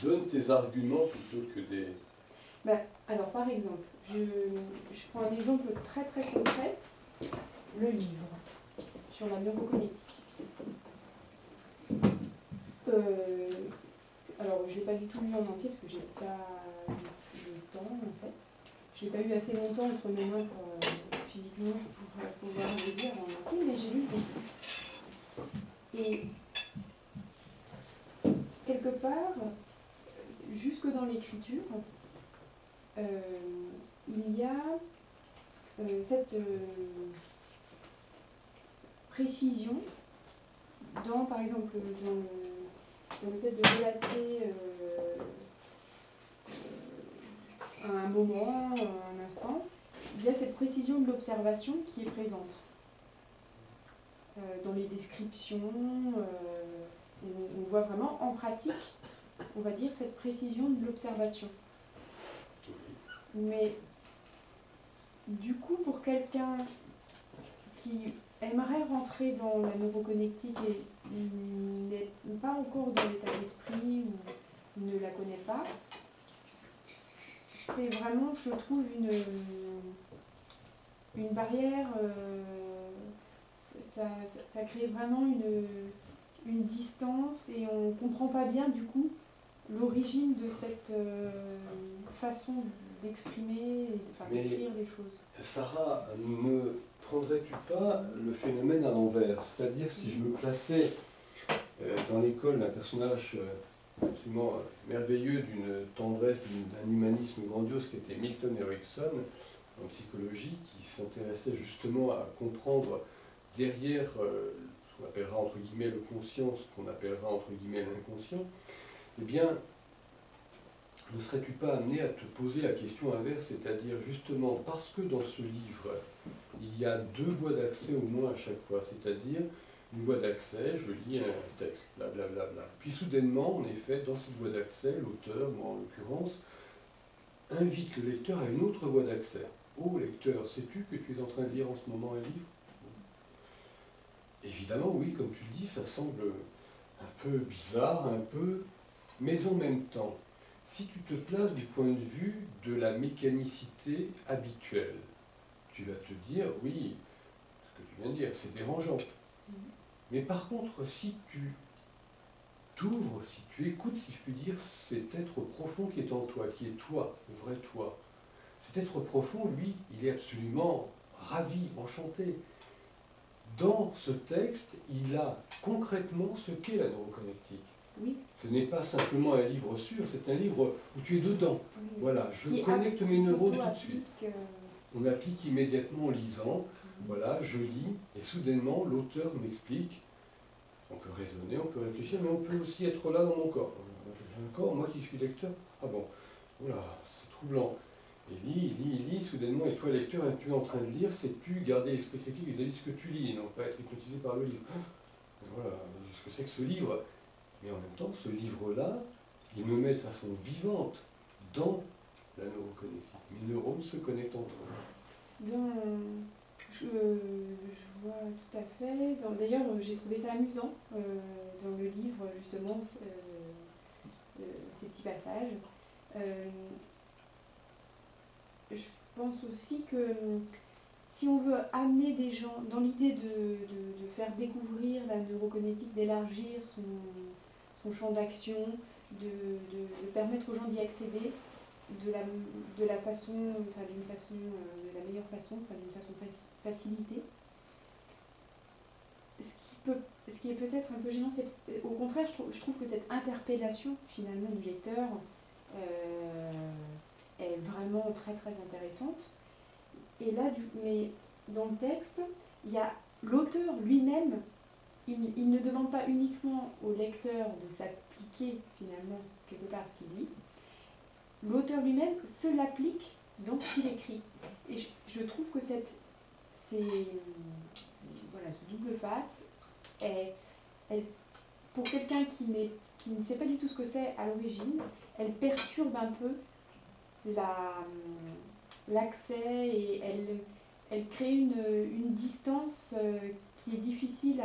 Donne tes arguments plutôt que des... Alors, par exemple, je prends un exemple très très concret, le livre sur la neurocognitique. Alors, je ne l'ai pas du tout lu en entier parce que j'ai pas eu le temps en fait. Je l'ai pas eu assez longtemps entre mes mains physiquement pour pouvoir le lire en entier, mais j'ai lu le livre. Et quelque part, jusque dans l'écriture, il y a cette précision dans, par exemple, dans le fait de relater un moment, un instant, il y a cette précision de l'observation qui est présente. Dans les descriptions, on voit vraiment en pratique, on va dire, cette précision de l'observation. Mais du coup, pour quelqu'un qui aimerait rentrer dans la neuroconnectique et n'est pas encore dans l'état d'esprit ou ne la connaît pas, c'est vraiment, je trouve, une barrière. Ça crée vraiment une distance et on ne comprend pas bien du coup l'origine de cette façon d'exprimer et d'écrire les choses. Sarah, ne prendrais-tu pas le phénomène à l'envers? C'est-à-dire, si je me plaçais dans l'école d'un personnage absolument merveilleux, d'une tendresse, d'un humanisme grandiose qui était Milton Erickson, en psychologie, qui s'intéressait justement à comprendre derrière ce qu'on appellera entre guillemets le conscient, ce qu'on appellera entre guillemets l'inconscient, eh bien, ne serais-tu pas amené à te poser la question inverse, c'est-à-dire justement parce que dans ce livre, il y a deux voies d'accès au moins à chaque fois, c'est-à-dire une voie d'accès, je lis un texte, blablabla. Puis soudainement, en effet, dans cette voie d'accès, l'auteur, moi en l'occurrence, invite le lecteur à une autre voie d'accès. Oh lecteur, sais-tu que tu es en train de lire en ce moment un livre? Évidemment, oui, comme tu le dis, ça semble un peu bizarre, un peu, mais en même temps, si tu te places du point de vue de la mécanicité habituelle, tu vas te dire, oui, ce que tu viens de dire, c'est dérangeant. Mais par contre, si tu t'ouvres, si tu écoutes, si je puis dire, cet être profond qui est en toi, qui est toi, le vrai toi, cet être profond, lui, il est absolument ravi, enchanté. Dans ce texte, il a concrètement ce qu'est la neuroconnectique. Oui. Ce n'est pas simplement un livre sûr, c'est un livre où tu es dedans. Oui. Voilà, je connecte mes neurones tout de suite. On applique immédiatement en lisant. Voilà, je lis, et soudainement, l'auteur m'explique. On peut raisonner, on peut réfléchir, mais on peut aussi être là dans mon corps. J'ai un corps, moi qui suis lecteur. Ah bon, oula, c'est troublant. Et lis, soudainement, et toi, lecteur, es-tu en train de lire, sais-tu garder l'esprit critique vis-à-vis de ce que tu lis, et non pas être hypnotisé par le livre. Voilà, ce que c'est que ce livre. Mais en même temps, ce livre-là, il me met de façon vivante dans la neuroconnectique. Mes neurones se connectent entre eux. Je vois tout à fait. D'ailleurs, j'ai trouvé ça amusant dans le livre, justement, ces petits passages. Je pense aussi que si on veut amener des gens dans l'idée de faire découvrir la neurocognitique, d'élargir son champ d'action, de permettre aux gens d'y accéder de la façon, enfin d'une façon, de la meilleure façon, enfin d'une façon facilitée. Ce qui est peut-être un peu gênant, c'est au contraire, je trouve que cette interpellation finalement du lecteur est vraiment très très intéressante. Et là, mais dans le texte, il y a l'auteur lui-même, il ne demande pas uniquement au lecteur de s'appliquer finalement quelque part ce qu'il lit, l'auteur lui-même se l'applique dans ce qu'il écrit. Et je trouve que voilà, ce double face, pour quelqu'un qui ne sait pas du tout ce que c'est à l'origine, elle perturbe un peu l'accès et elle crée une distance qui est difficile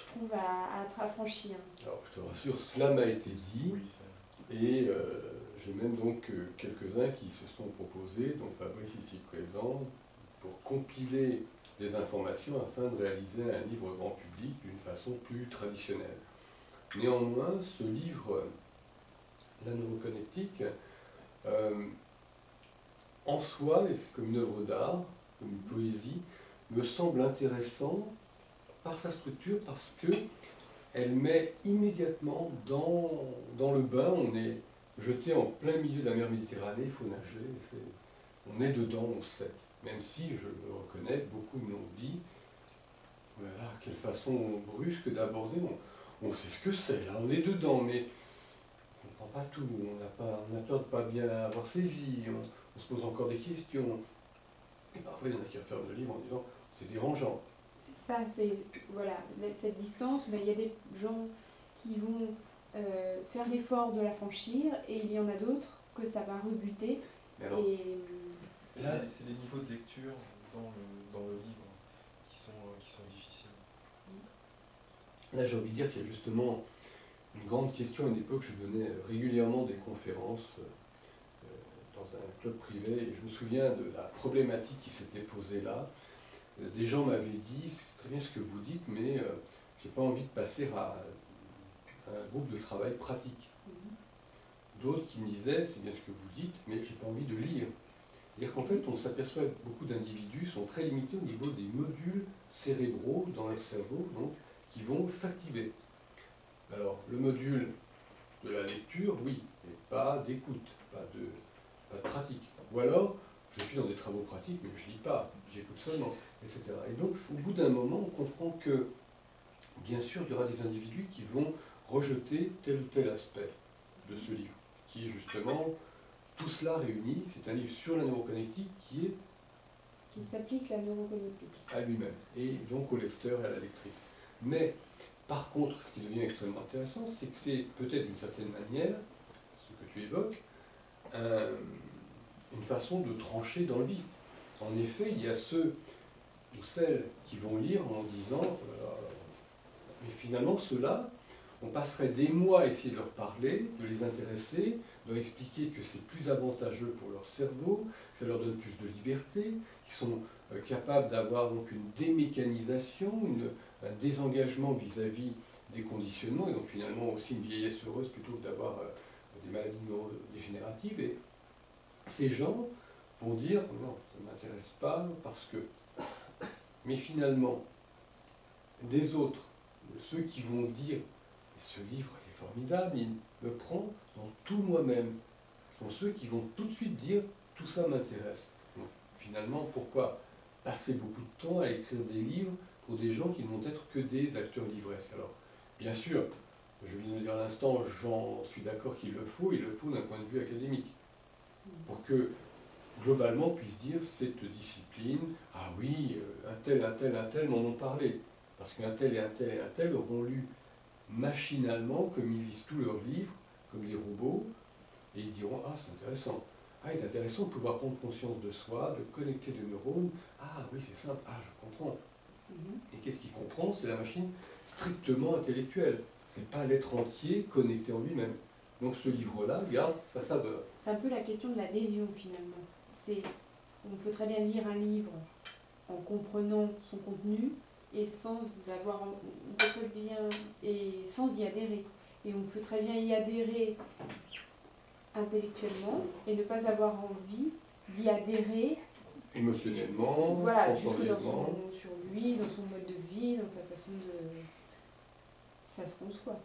trouve, à franchir. Alors, je te rassure, cela m'a été dit, Oui, ça. et j'ai même donc quelques-uns qui se sont proposés, donc Fabrice ici présent, pour compiler des informations afin de réaliser un livre grand public d'une façon plus traditionnelle. Néanmoins, ce livre, La neuroconnectique, en soi, et c'est comme une œuvre d'art, comme une poésie, me semble intéressant par sa structure, parce que elle met immédiatement dans le bain. On est jeté en plein milieu de la mer Méditerranée, il faut nager, on est dedans, on sait. Même si, je le reconnais, beaucoup me l'ont dit, voilà, quelle façon brusque d'aborder, on sait ce que c'est, là, on est dedans, mais on ne comprend pas tout, on a peur de ne pas bien avoir saisi, on se pose encore des questions. Et parfois, il y en a qui referment le livre en disant, c'est dérangeant. C'est ça, c'est voilà, cette distance, mais il y a des gens qui vont faire l'effort de la franchir, et il y en a d'autres que ça va rebuter. Alors, Et C'est les niveaux de lecture dans le livre qui sont difficiles. là, j'ai envie de dire qu'il y a justement une grande question. À une époque, je donnais régulièrement des conférences dans un club privé, et je me souviens de la problématique qui s'était posée là. Des gens m'avaient dit, c'est très bien ce que vous dites, mais j'ai pas envie de passer à un groupe de travail pratique. D'autres qui me disaient, c'est bien ce que vous dites, mais j'ai pas envie de lire. C'est-à-dire qu'en fait, on s'aperçoit que beaucoup d'individus sont très limités au niveau des modules cérébraux dans leur cerveau, donc, qui vont s'activer. Alors, le module de la lecture, oui, mais pas d'écoute, pas de pratique. Ou alors, je suis dans des travaux pratiques, mais je ne lis pas, j'écoute seulement, etc. Et donc, au bout d'un moment, on comprend que, bien sûr, il y aura des individus qui vont rejeter tel ou tel aspect de ce livre, qui est justement tout cela réuni. C'est un livre sur la neuroconnectique qui s'applique la neurocognitique. à lui-même, et donc au lecteur et à la lectrice. Mais, par contre, ce qui devient extrêmement intéressant, c'est que c'est peut-être d'une certaine manière, ce que tu évoques, une façon de trancher dans le vif. En effet, il y a ceux ou celles qui vont lire en disant mais finalement, ceux-là, on passerait des mois à essayer de leur parler, de les intéresser, de leur expliquer que c'est plus avantageux pour leur cerveau, que ça leur donne plus de liberté, qu'ils sont capables d'avoir donc une démécanisation, un désengagement vis-à-vis des conditionnements, et donc finalement aussi une vieillesse heureuse plutôt que d'avoir des maladies neurodégénératives. Et ces gens vont dire non, ça ne m'intéresse pas parce que. Mais finalement, des autres, ceux qui vont dire ce livre est formidable, il me prend dans tout moi-même, sont ceux qui vont tout de suite dire tout ça m'intéresse. Donc finalement, pourquoi passer beaucoup de temps à écrire des livres pour des gens qui ne vont être que des acteurs livresques? Alors, bien sûr, je viens de le dire à l'instant, j'en suis d'accord qu'il le faut, il le faut d'un point de vue académique, pour que globalement on puisse dire cette discipline, ah oui, un tel m'en ont parlé, parce qu'un tel et un tel et un tel auront lu machinalement, comme ils lisent tous leurs livres, comme des robots, et ils diront, ah c'est intéressant, ah il est intéressant de pouvoir prendre conscience de soi, de connecter des neurones, ah oui c'est simple, ah je comprends. Et qu'est-ce qu'il comprend? C'est la machine strictement intellectuelle, c'est pas l'être entier connecté en lui-même. Donc ce livre-là garde sa saveur. C'est un peu la question de l'adhésion finalement. On peut très bien lire un livre en comprenant son contenu et sans avoir, on peut très bien, et sans y adhérer. Et on peut très bien y adhérer intellectuellement et ne pas avoir envie d'y adhérer Émotionnellement, voilà, jusque sensoriellement. sur lui, dans son mode de vie, dans sa façon de. Ça se conçoit.